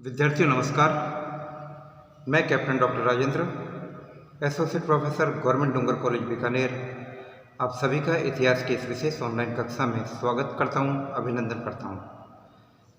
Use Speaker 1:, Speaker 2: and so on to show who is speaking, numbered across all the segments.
Speaker 1: विद्यार्थियों नमस्कार। मैं captain doctor Rajendra, associate professor government Dungar college Bikaner, आप सभी का इतिहास की इस विशेष ऑनलाइन कक्षा में स्वागत करता हूं, अभिनंदन करता हूं।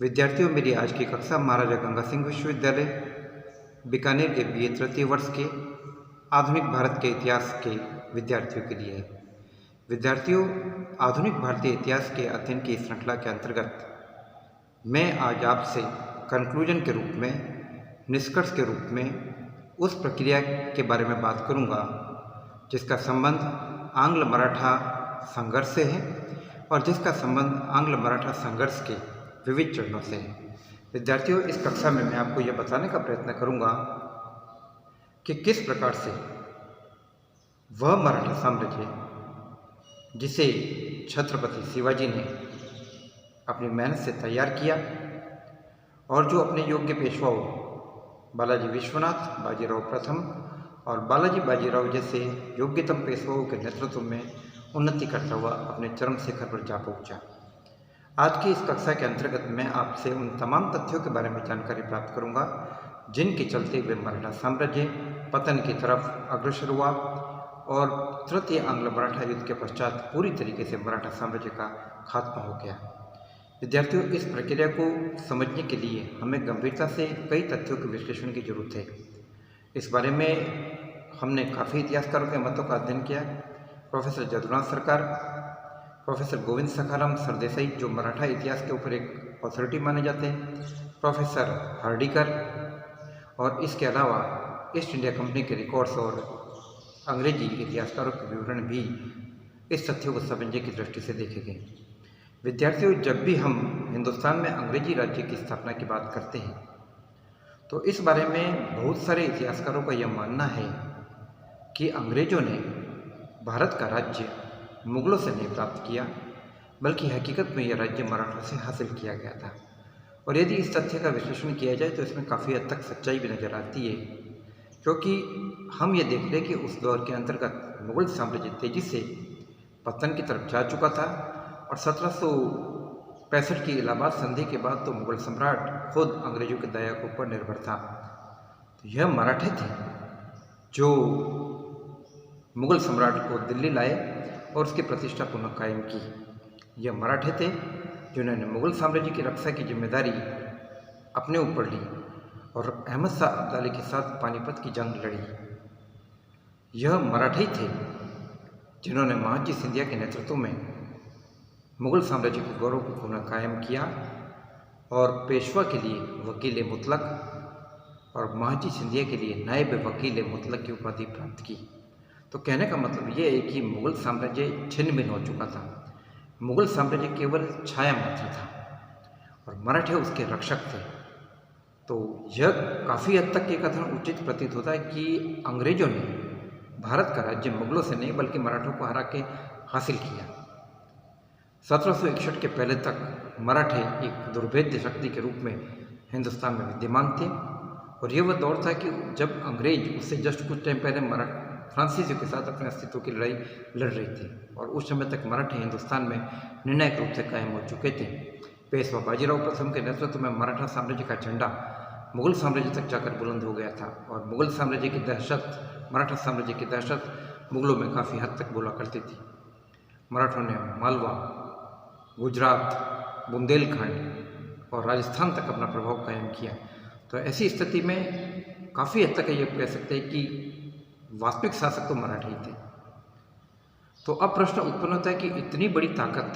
Speaker 1: विद्यार्थियों, मेरी आज की कक्षा महाराजा गंगा सिंह विश्वविद्यालय बीकानेर के BA तृतीय वर्ष के आधुनिक भारत के इतिहास के विद्यार्थियों के लिए है। विद्यार्थियों, आधुनिक भारतीय इतिहास के अध्ययन की श्रृंखला के अंतर्गत मैं आज आपसे कंक्लूजन के रूप में, निष्कर्ष के रूप में उस प्रक्रिया के बारे में बात करूंगा जिसका संबंध आंग्ल मराठा संघर्ष से है और जिसका संबंध आंग्ल मराठा संघर्ष के विविध चरणों से है। विद्यार्थियों, इस कक्षा में मैं आपको यह बताने का प्रयत्न करूंगा कि किस प्रकार से वह मराठा साम्राज्य जिसे छत्रपति शिवाजी ने अपनी मेहनत से तैयार किया और जो अपने योग्य पेशवाओं बालाजी विश्वनाथ, बाजीराव प्रथम और बालाजी बाजीराव जैसे योग्यतम पेशवाओं के नेतृत्व में उन्नति करता हुआ अपने चरम शिखर पर जा पहुंचा। आज की इस कक्षा के अंतर्गत मैं आपसे उन तमाम तथ्यों के बारे में जानकारी प्राप्त करूंगा जिनके चलते हुए मराठा साम्राज्य पतन की तरफ अग्रसर हुआ और तृतीय आंग्ल मराठा युद्ध के पश्चात पूरी तरीके से मराठा साम्राज्य का खात्मा हो गया। विद्यार्थियों, इस प्रक्रिया को समझने के लिए हमें गंभीरता से कई तथ्यों के विश्लेषण की जरूरत है। इस बारे में हमने काफ़ी इतिहासकारों के मतों का अध्ययन किया। प्रोफेसर जदुनाथ सरकार, प्रोफेसर गोविंद सखाराम सरदेसाई जो मराठा इतिहास के ऊपर एक अथॉरिटी माने जाते हैं, प्रोफेसर हार्डिकर और इसके अलावा ईस्ट इंडिया कंपनी के रिकॉर्ड्स और अंग्रेजी इतिहासकारों के विवरण भी इस तथ्यों को समझने की दृष्टि से देखे गए। विद्यार्थियों, जब भी हम हिंदुस्तान में अंग्रेजी राज्य की स्थापना की बात करते हैं तो इस बारे में बहुत सारे इतिहासकारों का यह मानना है कि अंग्रेजों ने भारत का राज्य मुगलों से नहीं प्राप्त किया, बल्कि हकीकत में यह राज्य मराठों से हासिल किया गया था। और यदि इस तथ्य का विश्लेषण किया जाए तो इसमें काफ़ी हद तक सच्चाई भी नजर आती है, क्योंकि हम ये देख रहे हैं कि उस दौर के अंतर्गत मुगल साम्राज्य तेजी से पतन की तरफ जा चुका था और 1765 की इलाहाबाद संधि के बाद तो मुगल सम्राट खुद अंग्रेजों के दया के ऊपर निर्भर था। तो यह मराठे थे जो मुगल सम्राट को दिल्ली लाए और उसकी प्रतिष्ठा पुनः कायम की। यह मराठे थे जिन्होंने मुगल साम्राज्य की रक्षा की जिम्मेदारी अपने ऊपर ली और अहमद शाह अब्दाली के साथ पानीपत की जंग लड़ी। यह मराठे थे जिन्होंने महाजी सिंधिया के नेतृत्व में मुगल साम्राज्य के गौरव को पुनः कायम किया और पेशवा के लिए वकील मुतलक और महाजी सिंधिया के लिए नायब वकील मुतलक की उपाधि प्राप्त की। तो कहने का मतलब यह है कि मुगल साम्राज्य छिन्न भिन्न हो चुका था। मुगल साम्राज्य केवल छाया मात्र था और मराठे उसके रक्षक थे। तो यह काफ़ी हद तक ये कथन उचित प्रतीत होता है कि अंग्रेजों ने भारत का राज्य मुगलों से नहीं बल्कि मराठों को हरा के हासिल किया। 1761 के पहले तक मराठे एक दुर्भेद्य शक्ति के रूप में हिंदुस्तान में विद्यमान थे और यह वह दौर था कि जब अंग्रेज उससे जस्ट कुछ टाइम पहले फ्रांसीसियों के साथ अपने अस्तित्व की लड़ाई लड़ रहे थे और उस समय तक मराठे हिंदुस्तान में निर्णायक रूप से कायम हो चुके थे। पेशवा बाजीराव प्रथम के नेतृत्व में मराठा साम्राज्य का झंडा मुगल साम्राज्य तक जाकर बुलंद हो गया था और मुगल साम्राज्य की दहशत, मराठा साम्राज्य की दहशत मुगलों में काफ़ी हद तक बोला करती थी। मराठों ने मालवा, गुजरात, बुंदेलखंड और राजस्थान तक अपना प्रभाव कायम किया। तो ऐसी स्थिति में काफ़ी हद तक ये कह सकते हैं कि वास्तविक शासक तो मराठे ही थे। तो अब प्रश्न उत्पन्न होता है कि इतनी बड़ी ताकत,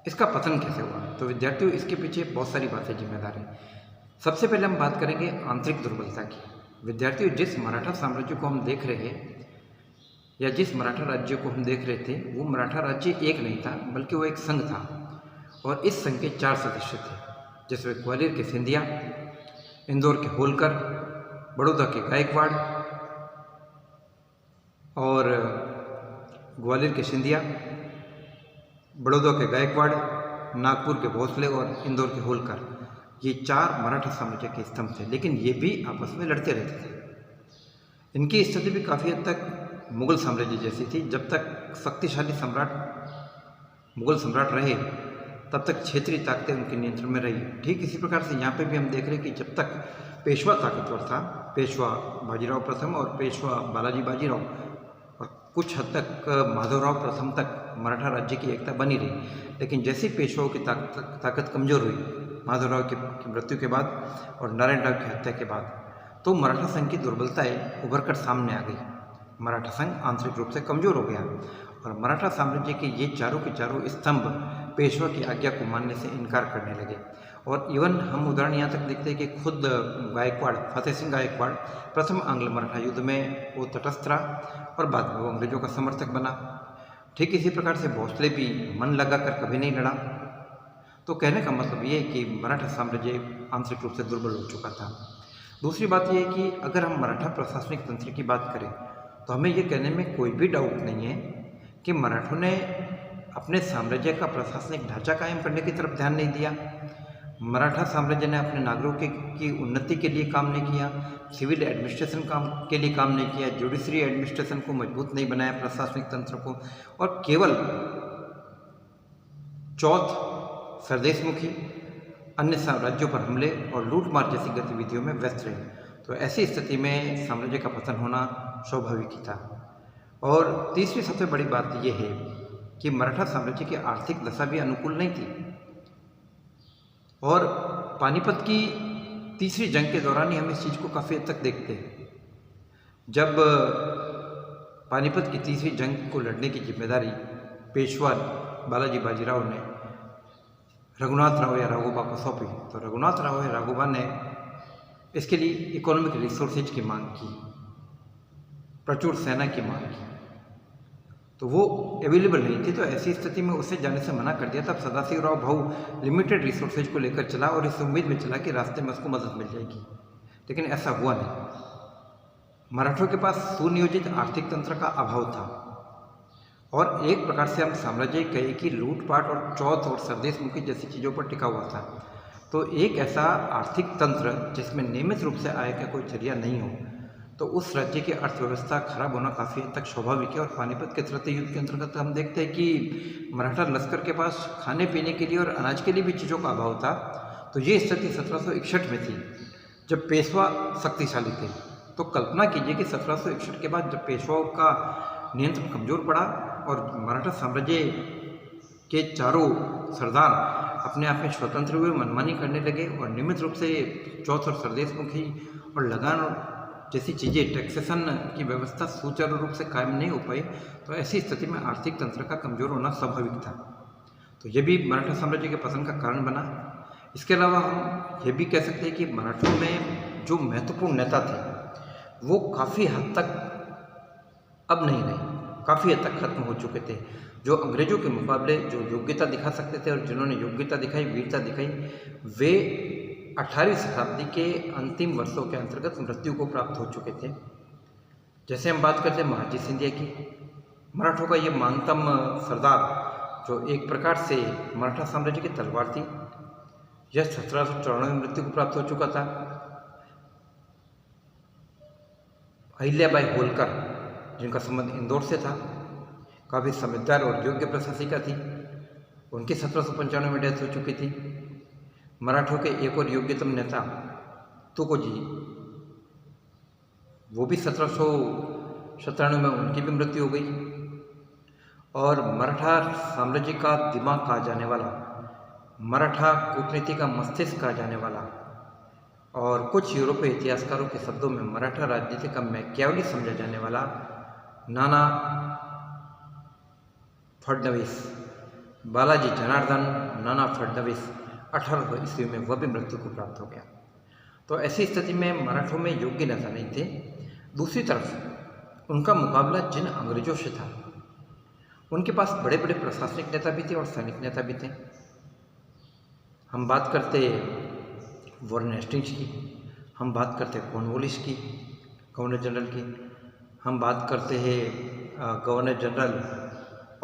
Speaker 1: इसका पतन कैसे हुआ? तो विद्यार्थियों, इसके पीछे बहुत सारी बातें जिम्मेदार हैं। सबसे पहले हम बात करेंगे आंतरिक दुर्बलता की। विद्यार्थियों, जिस मराठा साम्राज्य को हम देख रहे हैं या जिस मराठा राज्य को हम देख रहे थे, वो मराठा राज्य एक नहीं था बल्कि वो एक संघ था और इस संघ के 4 सदस्य थे, जिसमें ग्वालियर के सिंधिया, इंदौर के होलकर, बड़ौदा के गायकवाड़ और ग्वालियर के सिंधिया, बड़ौदा के गायकवाड़, नागपुर के भोसले और इंदौर के होलकर, ये 4 मराठा साम्राज्य के स्तंभ थे। लेकिन ये भी आपस में लड़ते रहते थे। इनकी स्थिति भी काफ़ी हद तक मुगल साम्राज्य जैसी थी। जब तक शक्तिशाली सम्राट मुगल सम्राट रहे तब तक क्षेत्रीय ताकतें उनके नियंत्रण में रही। ठीक इसी प्रकार से यहाँ पे भी हम देख रहे हैं कि जब तक पेशवा ताकतवर था, पेशवा बाजीराव प्रथम और पेशवा बालाजी बाजीराव और कुछ हद तक माधवराव प्रथम तक मराठा राज्य की एकता बनी रही। लेकिन जैसे पेशवाओं की ताकत कमज़ोर हुई माधवराव की मृत्यु के बाद और नारायणराव की हत्या के बाद, तो मराठा संघ की दुर्बलताएं उभर कर सामने आ गई। मराठा संघ आंतरिक रूप से कमज़ोर हो गया और मराठा साम्राज्य के ये चारों के चारों स्तंभ पेशवा की आज्ञा को मानने से इनकार करने लगे। और इवन हम उदाहरण यहाँ तक देखते हैं कि खुद गायकवाड़, फतेह सिंह गायकवाड़ प्रथम आंग्ल मराठा युद्ध में वो तटस्थ रहा और बाद में वो अंग्रेजों का समर्थक बना। ठीक इसी प्रकार से भोसले भी मन लगाकर कभी नहीं लड़ा। तो कहने का मतलब ये है कि मराठा साम्राज्य आंतरिक रूप से दुर्बल हो चुका था। दूसरी बात यह है कि अगर हम मराठा प्रशासनिक तंत्र की बात करें तो हमें ये कहने में कोई भी डाउट नहीं है कि मराठों ने अपने साम्राज्य का प्रशासनिक ढांचा कायम करने की तरफ ध्यान नहीं दिया। मराठा साम्राज्य ने अपने नागरिकों की उन्नति के लिए काम नहीं किया, सिविल एडमिनिस्ट्रेशन के लिए काम नहीं किया, जुडिशरी एडमिनिस्ट्रेशन को मजबूत नहीं बनाया, प्रशासनिक तंत्र को, और केवल चौथ सरदेशमुखी अन्य राज्यों पर हमले और लूटमार जैसी गतिविधियों में व्यस्त रहे। तो ऐसी स्थिति में साम्राज्य का पतन होना स्वाभाविक ही था। और तीसरी सबसे बड़ी बात यह है कि मराठा साम्राज्य की आर्थिक दशा भी अनुकूल नहीं थी और पानीपत की तीसरी जंग के दौरान ही हम इस चीज़ को काफ़ी हद तक देखते हैं। जब पानीपत की तीसरी जंग को लड़ने की जिम्मेदारी पेशवा बालाजी बाजीराव ने रघुनाथ राव या राघोबा को सौंपी, तो रघुनाथ राव या राघोबा ने इसके लिए इकोनॉमिक रिसोर्सेज की मांग की, प्रचुर सेना की मांग की, तो वो अवेलेबल नहीं थी। तो ऐसी स्थिति में उसे जाने से मना कर दिया। तब सदाशिवराव भाऊ लिमिटेड रिसोर्सेज को लेकर चला और इस उम्मीद में चला कि रास्ते में उसको मदद मिल जाएगी, लेकिन ऐसा हुआ नहीं। मराठों के पास सुनियोजित आर्थिक तंत्र का अभाव था और एक प्रकार से हम साम्राज्य कहे कि लूटपाट और चौथ और सरदेशमुखी जैसी चीज़ों पर टिका हुआ था। तो एक ऐसा आर्थिक तंत्र जिसमें नियमित रूप से आय का कोई जरिया नहीं हो, तो उस राज्य की अर्थव्यवस्था खराब होना काफ़ी हद तक स्वाभाविक है। और पानीपत के तृतीय युद्ध के अंतर्गत हम देखते हैं कि मराठा लश्कर के पास खाने पीने के लिए और अनाज के लिए भी चीज़ों का अभाव था। तो ये स्थिति 1761 में थी जब पेशवा शक्तिशाली थे। तो कल्पना कीजिए कि 1761 के बाद जब पेशवाओं का नियंत्रण कमज़ोर पड़ा और मराठा साम्राज्य के चारों सरदार अपने आप में स्वतंत्र हुए, मनमानी करने लगे और नियमित रूप से चौथ और सरदेशमुखी और लगान जैसी चीज़ें, टैक्सेशन की व्यवस्था सुचारू रूप से कायम नहीं हो पाई, तो ऐसी स्थिति में आर्थिक तंत्र का कमज़ोर होना स्वाभाविक था। तो ये भी मराठा साम्राज्य के पतन का कारण बना। इसके अलावा हम ये भी कह सकते हैं कि मराठों में जो महत्वपूर्ण नेता थे वो काफ़ी हद तक अब नहीं रहे, काफ़ी हद तक खत्म हो चुके थे। जो अंग्रेजों के मुकाबले जो योग्यता दिखा सकते थे और जिन्होंने योग्यता दिखाई, वीरता दिखाई, वे 18वीं शताब्दी के अंतिम वर्षों के अंतर्गत मृत्यु को प्राप्त हो चुके थे। जैसे हम बात करते हैं महाजी सिंधिया की, मराठों का ये महानतम सरदार जो एक प्रकार से मराठा साम्राज्य की तलवार थी, यह 1794 में मृत्यु को प्राप्त हो चुका था। अहिल्याबाई होलकर जिनका संबंध इंदौर से था, काफ़ी समझदार और योग्य प्रशासिका थी, उनकी 1795 में डेथ हो चुकी थी। मराठों के एक और योग्यतम नेता तुकोजी, वो भी 1797 में उनकी भी मृत्यु हो गई। और मराठा साम्राज्य का दिमाग कहा जाने वाला, मराठा कूटनीति का मस्तिष्क कहा जाने वाला और कुछ यूरोपीय इतिहासकारों के शब्दों में मराठा राजनीति का मैकियावली समझा जाने वाला नाना फडणवीस, बालाजी जनार्दन नाना फडणवीस, 1800 ईस्वी में वह भी मृत्यु को प्राप्त हो गया। तो ऐसी स्थिति में मराठों में योग्य नेता नहीं थे। दूसरी तरफ उनका मुकाबला जिन अंग्रेजों से था, उनके पास बड़े बड़े प्रशासनिक नेता भी थे और सैनिक नेता भी थे। हम बात करते वॉरेन हेस्टिंग्स की, हम बात करते कॉर्नवालिस की, गवर्नर जनरल की, हम बात करते हैं गवर्नर जनरल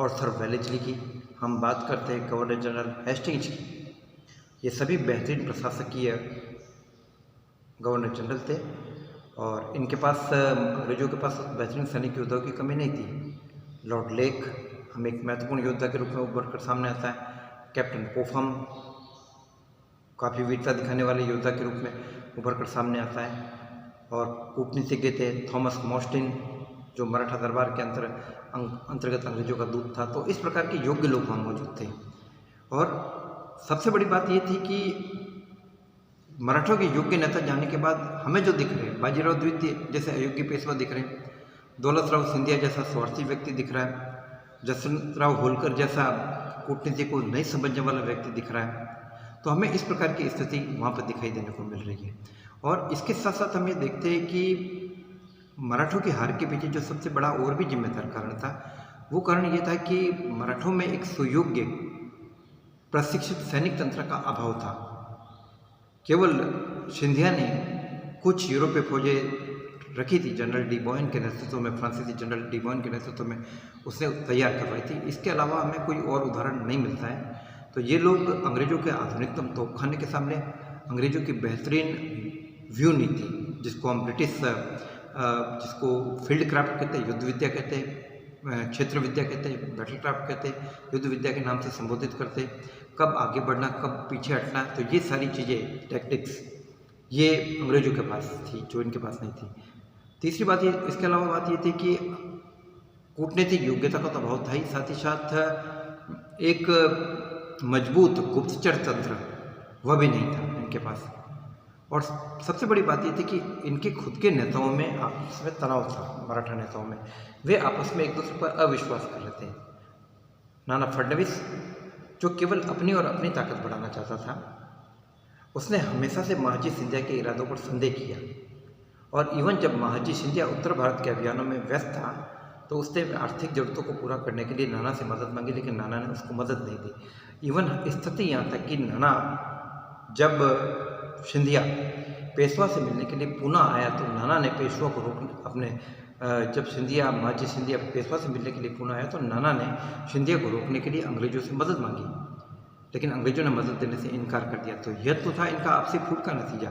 Speaker 1: आर्थर वेलेस्ली की, हम बात करते हैं गवर्नर जनरल हेस्टिंग्स की। ये सभी बेहतरीन प्रशासकीय गवर्नर जनरल थे और इनके पास, अंग्रेजों के पास बेहतरीन सैनिक योद्धाओं की कमी नहीं थी। लॉर्ड लेक हम एक महत्वपूर्ण योद्धा के रूप में उभर कर सामने आता है। कैप्टन पोफम काफ़ी वीरता दिखाने वाले योद्धा के रूप में उभर कर सामने आता है। और कूटनीतिज्ञ थे थॉमस मॉस्टिन, जो मराठा दरबार के अंतर्गत अंग्रेजों का दूत था। तो इस प्रकार के योग्य लोग वहाँ मौजूद थे। और सबसे बड़ी बात ये थी कि मराठों के योग्य नेता जाने के बाद हमें जो दिख रहे हैं, बाजीराव द्वितीय जैसे अयोग्य पेशवा दिख रहे हैं, दौलतराव सिंधिया जैसा स्वार्थी व्यक्ति दिख रहा है, जसवंतराव होलकर जैसा कूटनीति को नहीं समझने वाला व्यक्ति दिख रहा है। तो हमें इस प्रकार की स्थिति वहाँ पर दिखाई देने को मिल रही है। और इसके साथ साथ हम ये देखते हैं कि मराठों की हार के पीछे जो सबसे बड़ा और भी जिम्मेदार कारण था, वो कारण ये था कि मराठों में एक सुयोग्य प्रशिक्षित सैनिक तंत्र का अभाव था। केवल सिंधिया ने कुछ यूरोपीय फौजें रखी थी, जनरल डी बोयन के नेतृत्व में, फ्रांसीसी जनरल डी बोयन के नेतृत्व में उसने तैयार करवाई थी। इसके अलावा हमें कोई और उदाहरण नहीं मिलता है। तो ये लोग अंग्रेजों के आधुनिकतम तोपखाने के सामने, अंग्रेजों की बेहतरीन व्यू नीति, जिसको हम जिसको फील्ड क्राफ्ट कहते हैं, युद्ध विद्या कहते हैं, क्षेत्र विद्या कहते हैं, बैटल क्राफ्ट कहते हैं, युद्ध विद्या के नाम से संबोधित करते, कब आगे बढ़ना, कब पीछे हटना, तो ये सारी चीज़ें, टैक्टिक्स, ये अंग्रेजों के पास थी, जो इनके पास नहीं थी। तीसरी बात ये, इसके अलावा बात ये थी कि कूटनीतिक योग्यता का तो अभाव था ही, साथ ही साथ एक मजबूत गुप्तचर तंत्र वह भी नहीं था इनके पास। और सबसे बड़ी बात ये थी कि इनके खुद के नेताओं में आपस में तनाव था। मराठा नेताओं में वे आपस में एक दूसरे पर अविश्वास कर रहे थे। नाना फडणवीस, जो केवल अपनी और अपनी ताकत बढ़ाना चाहता था, उसने हमेशा से महाजी सिंधिया के इरादों पर संदेह किया। और इवन जब महाजी सिंधिया उत्तर भारत के अभियानों में व्यस्त था, तो उसने आर्थिक जरूरतों को पूरा करने के लिए नाना से मदद मांगी, लेकिन नाना ने उसको मदद नहीं दी। इवन स्थिति यहाँ तक कि नाना जब सिंधिया पेशवा से मिलने के लिए पुणे आया, तो नाना ने पेशवा को जब महाजी सिंधिया पेशवा से मिलने के लिए पुणे आया, तो नाना ने सिंधिया को रोकने के लिए अंग्रेजों से मदद मांगी, लेकिन अंग्रेजों ने मदद देने से इनकार कर दिया। तो यह तो था इनका आपसी फूट का नतीजा।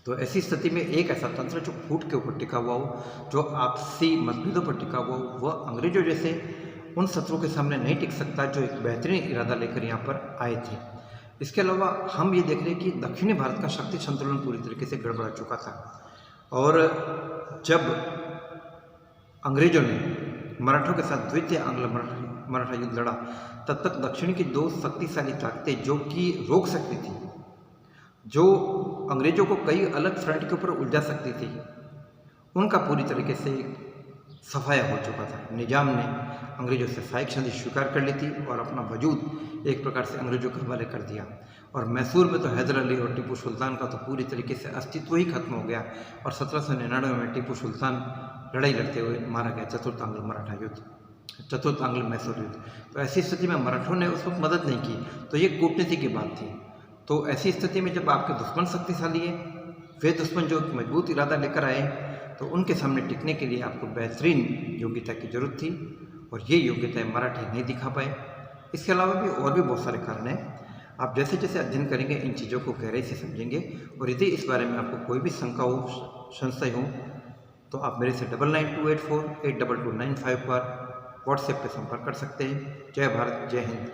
Speaker 1: तो ऐसी स्थिति में एक ऐसा तंत्र जो फूट के ऊपर टिका हुआ हो, जो आपसी मतभेदों पर टिका हुआ हो, वह अंग्रेजों जैसे उन शत्रुओं के सामने नहीं टिक सकता जो एक बेहतरीन इरादा लेकर यहाँ पर आए थे। इसके अलावा हम ये देख रहे हैं कि दक्षिणी भारत का शक्ति संतुलन पूरी तरीके से गड़बड़ा चुका था। और जब अंग्रेजों ने मराठों के साथ द्वितीय आंग्ल मराठा युद्ध लड़ा, तब तक दक्षिण की दो शक्तिशाली ताकतें जो कि रोक सकती थी, जो अंग्रेजों को कई अलग फ्रंट के ऊपर उलझा सकती थी, उनका पूरी तरीके से सफाया हो चुका था। निजाम ने अंग्रेजों से सहायक संधि स्वीकार कर ली थी और अपना वजूद एक प्रकार से अंग्रेजों के हवाले कर दिया। और मैसूर में तो हैदर अली और टीपू सुल्तान का तो पूरी तरीके से अस्तित्व ही खत्म हो गया। और 1799 में टीपू सुल्तान लड़ाई लड़ते हुए मारा गया, चतुर्थ आंग्ल मराठा युद्ध, चतुर्थ आंग्ल मैसूर युद्ध। तो ऐसी स्थिति में मराठों ने उस वक्त मदद नहीं की, तो ये कूटनीति की बात थी। तो ऐसी स्थिति में जब आपके दुश्मन शक्तिशाली है, वे दुश्मन जो मजबूत इरादा लेकर आए, तो उनके सामने टिकने के लिए आपको बेहतरीन योग्यता की जरूरत थी, और ये योग्यताएं मराठी नहीं दिखा पाए। इसके अलावा भी और भी बहुत सारे कारण हैं। आप जैसे जैसे अध्ययन करेंगे इन चीज़ों को गहराई से समझेंगे। और यदि इस बारे में आपको कोई भी शंका हो, संशय हो, तो आप मेरे से 9928482295 पर व्हाट्सएप पर संपर्क कर सकते हैं। जय भारत, जय हिंद।